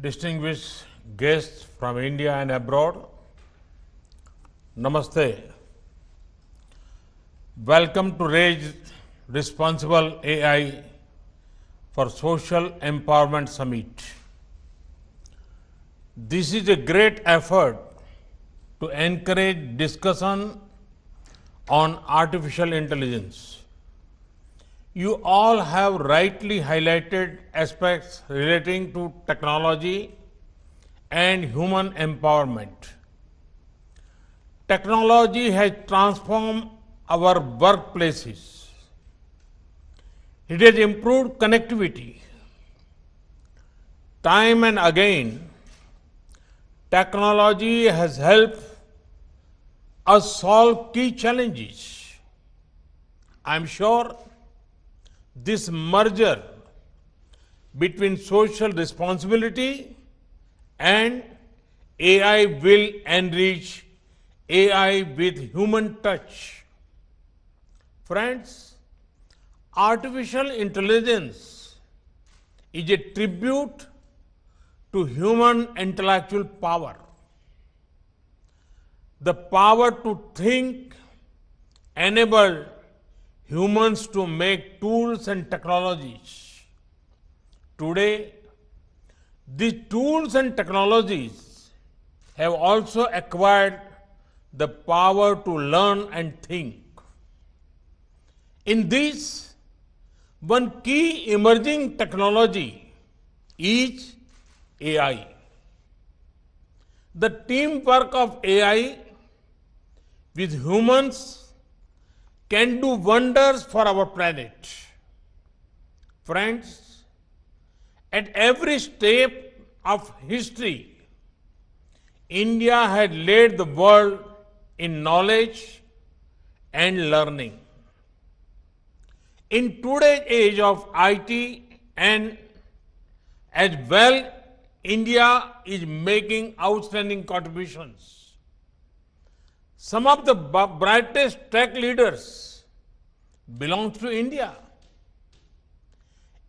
Distinguished guests from India and abroad, Namaste. Welcome to RAISE Responsible AI for Social Empowerment Summit. This is a great effort to encourage discussion on artificial intelligence. You all have rightly highlighted aspects relating to technology and human empowerment. Technology has transformed our workplaces. It has improved connectivity. Time and again, technology has helped us solve key challenges. I'm sure this merger between social responsibility and AI will enrich AI with human touch. Friends, artificial intelligence is a tribute to human intellectual power. The power to think enabled humans to make tools and technologies. Today, these tools and technologies have also acquired the power to learn and think. In this, one key emerging technology is AI. The teamwork of AI with humans can do wonders for our planet. Friends, at every step of history, India had led the world in knowledge and learning. In today's age of IT and as well, India is making outstanding contributions. Some of the brightest tech leaders belong to India.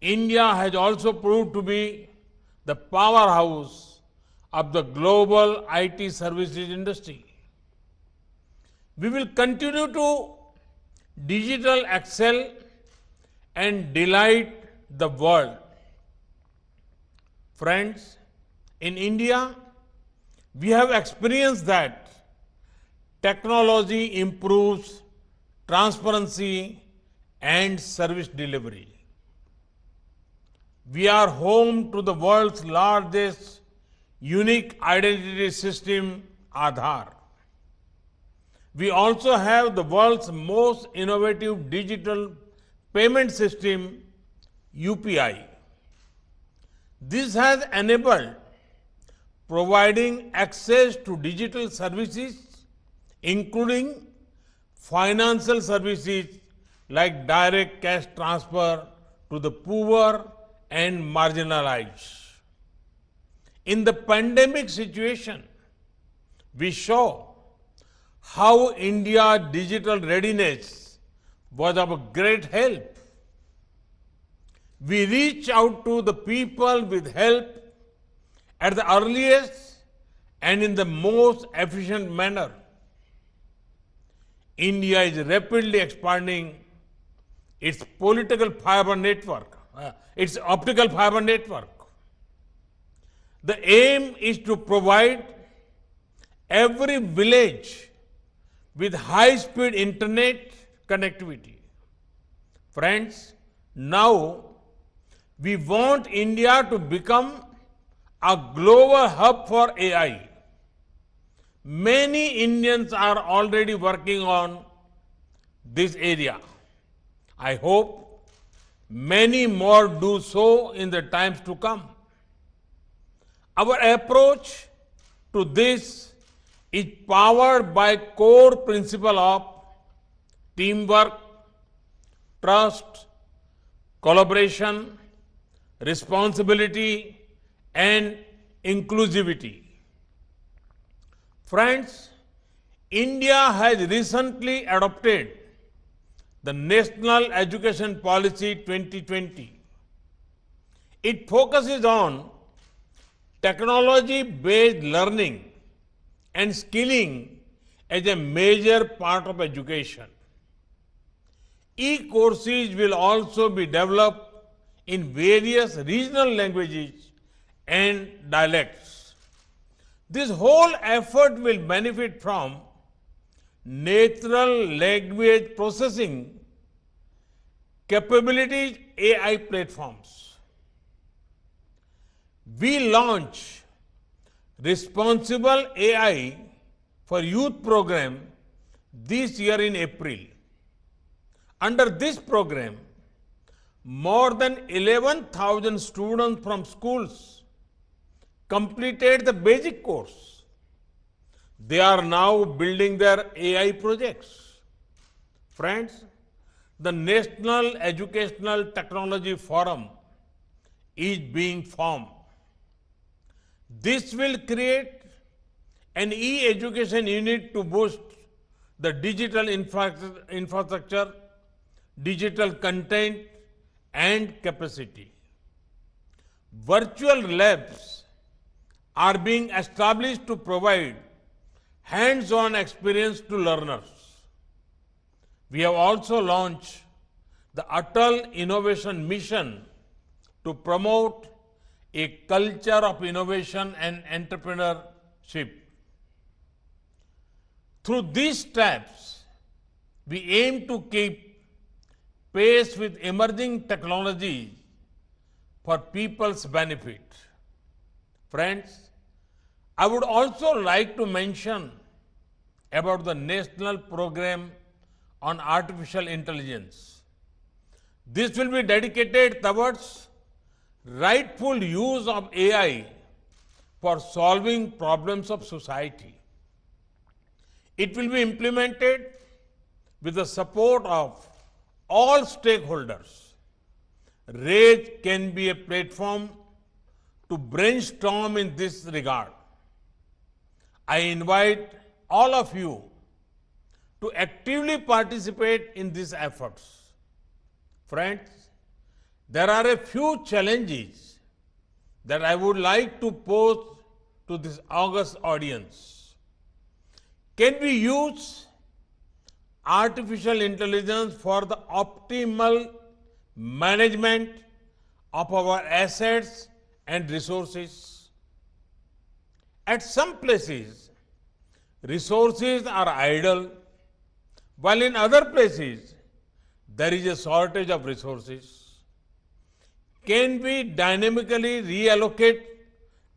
India has also proved to be the powerhouse of the global IT services industry. We will continue to digital excel and delight the world. Friends, in India, we have experienced that technology improves transparency and service delivery. We are home to the world's largest unique identity system, Aadhaar. We also have the world's most innovative digital payment system, UPI. This has enabled providing access to digital services including financial services like direct cash transfer to the poor and marginalized. In the pandemic situation, we saw how India's digital readiness was of great help. We reach out to the people with help at the earliest and in the most efficient manner. India is rapidly expanding its optical fiber network. The aim is to provide every village with high-speed internet connectivity. Friends, now we want India to become a global hub for AI. Many Indians are already working on this area. I hope many more do so in the times to come. Our approach to this is powered by core principle of teamwork, trust, collaboration, responsibility, and inclusivity. Friends, India has recently adopted the National Education Policy 2020. It focuses on technology-based learning and skilling as a major part of education. E-courses will also be developed in various regional languages and dialects. This whole effort will benefit from natural language processing capabilities AI platforms. We launch Responsible AI for Youth program this year in April. Under this program, more than 11,000 students from schools completed the basic course. They are now building their AI projects. Friends, the National Educational Technology Forum is being formed. This will create an e-education unit to boost the digital infrastructure, digital content, and capacity. Virtual labs are being established to provide hands-on experience to learners. We have also launched the Atal Innovation Mission to promote a culture of innovation and entrepreneurship. Through these steps, we aim to keep pace with emerging technologies for people's benefit. Friends, I would also like to mention about the National Program on Artificial Intelligence. This will be dedicated towards rightful use of AI for solving problems of society. It will be implemented with the support of all stakeholders. RAISE can be a platform to brainstorm in this regard. I invite all of you to actively participate in these efforts. Friends, there are a few challenges that I would like to pose to this august audience. Can we use artificial intelligence for the optimal management of our assets and resources? At some places, resources are idle, while in other places, there is a shortage of resources. Can we dynamically reallocate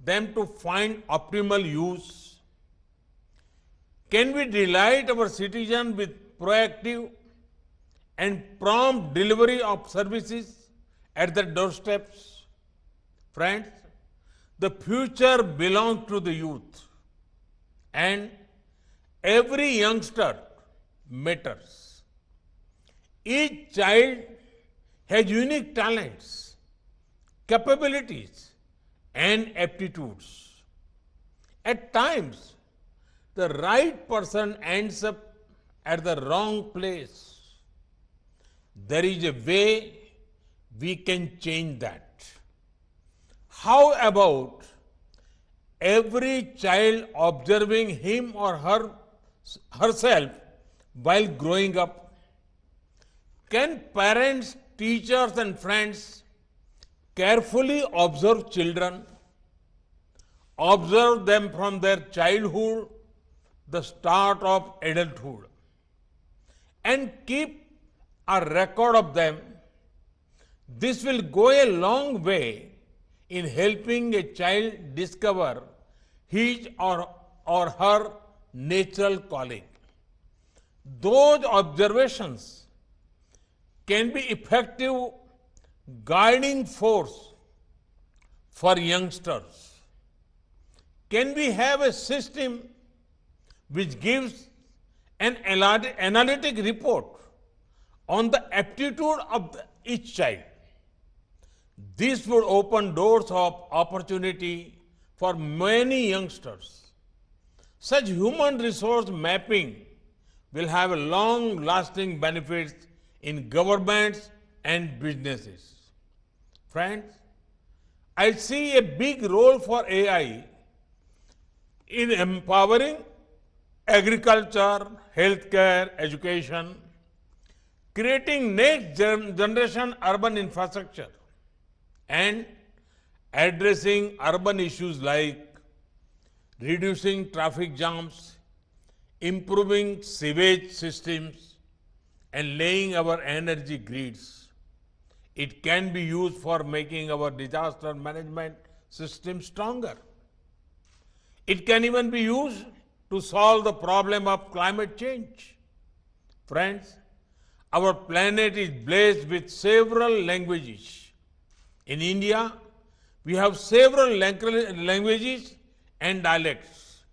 them to find optimal use? Can we delight our citizens with proactive and prompt delivery of services at their doorsteps? Friends, the future belongs to the youth, and every youngster matters. Each child has unique talents, capabilities, and aptitudes. At times, the right person ends up at the wrong place. There is a way we can change that. How about every child observing him or herself while growing up? Can parents, teachers, and friends carefully observe children, observe them from their childhood, the start of adulthood, and keep a record of them? This will go a long way in helping a child discover his or her natural calling. Those observations can be effective guiding force for youngsters. Can we have a system which gives an analytic report on the aptitude of each child? This would open doors of opportunity for many youngsters. Such human resource mapping will have long lasting benefits in governments and businesses. Friends, I see a big role for AI in empowering agriculture, healthcare, education, creating next generation urban infrastructure, and addressing urban issues like reducing traffic jams, improving sewage systems, and laying our energy grids. It can be used for making our disaster management system stronger. It can even be used to solve the problem of climate change. Friends, our planet is blessed with several languages. In India, we have several languages and dialects.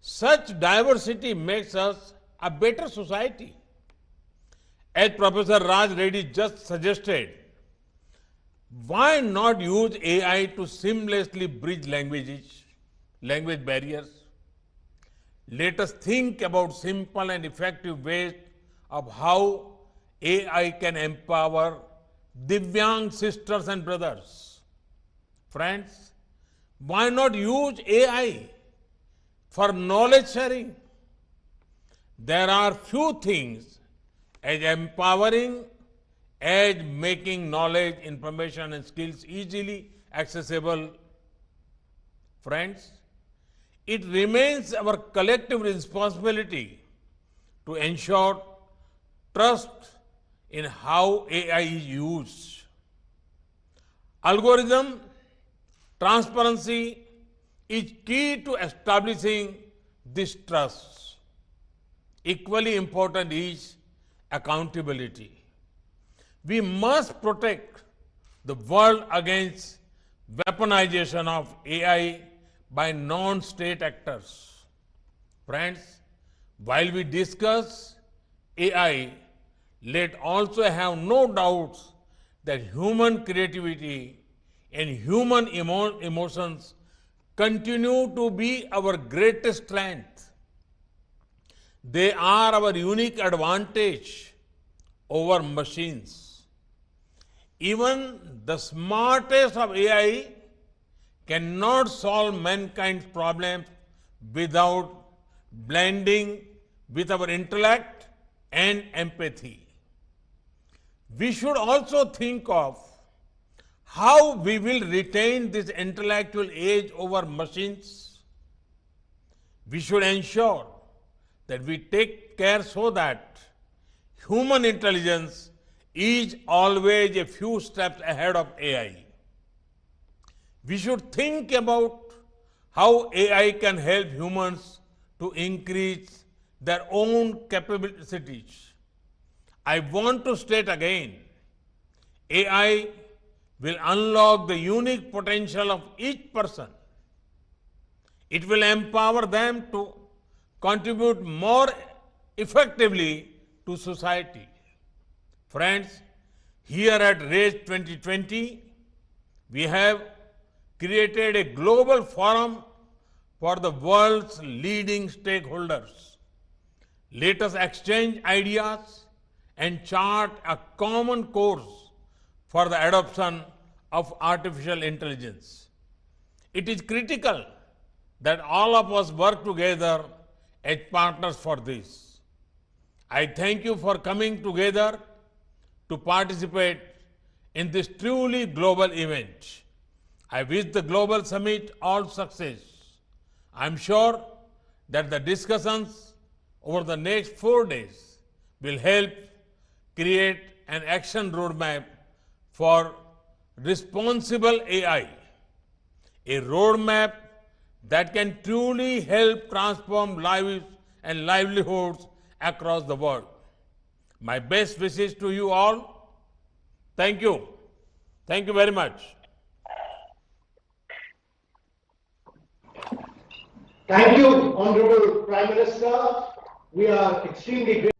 Such diversity makes us a better society. As Professor Raj Reddy just suggested, why not use AI to seamlessly bridge language barriers? Let us think about simple and effective ways of how AI can empower Divyang sisters and brothers. Friends, why not use AI for knowledge sharing? There are few things as empowering as making knowledge, information, and skills easily accessible. Friends, it remains our collective responsibility to ensure trust in how AI is used. Algorithm transparency is key to establishing this trust. Equally important is accountability. We must protect the world against weaponization of AI by non-state actors. Friends, while we discuss AI, let also have no doubts that human creativity and human emotions continue to be our greatest strength. They are our unique advantage over machines. Even the smartest of AI cannot solve mankind's problems without blending with our intellect and empathy. We should also think of how we will retain this intellectual edge over machines. We should ensure that we take care so that human intelligence is always a few steps ahead of AI. We should think about how AI can help humans to increase their own capabilities. I want to state again, AI will unlock the unique potential of each person. It will empower them to contribute more effectively to society. Friends, here at RAISE 2020, we have created a global forum for the world's leading stakeholders. Let us exchange ideas and chart a common course for the adoption of artificial intelligence. It is critical that all of us work together as partners for this. I thank you for coming together to participate in this truly global event. I wish the Global Summit all success. I am sure that the discussions over the next 4 days will help create an action roadmap for responsible AI, a roadmap that can truly help transform lives and livelihoods across the world. My best wishes to you all. Thank you. Thank you very much. Thank you, Honorable Prime Minister. We are extremely grateful.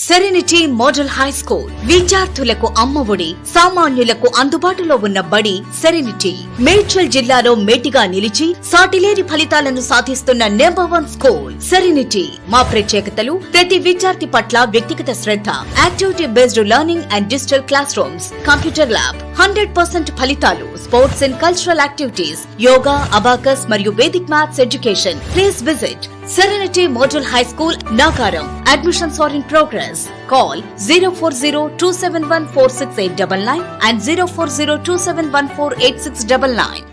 Serenity model high school విద్యార్థులకు అమ్మఒడి, సామాన్యులకు అందుబాటులో ఉన్న బడి serenity. Medchal జిల్లాలో మేటిగా నిలిచి సాటిలేని ఫలితాలను సాధిస్తున్న #1 స్కూల్ సెరెనిటీ. మా ప్రత్యేకతలు ప్రతి విద్యార్థి పట్ల వ్యక్తిగత శ్రద్ధ, activity based learning and digital classrooms, computer lab, 100% ఫలితాలు, sports and cultural activities, yoga, abacus మరియు Vedic maths education. Please visit Serenity Model High School, Nagaram. Admissions are in progress. Call 040-271-46899 and 040-271-48699.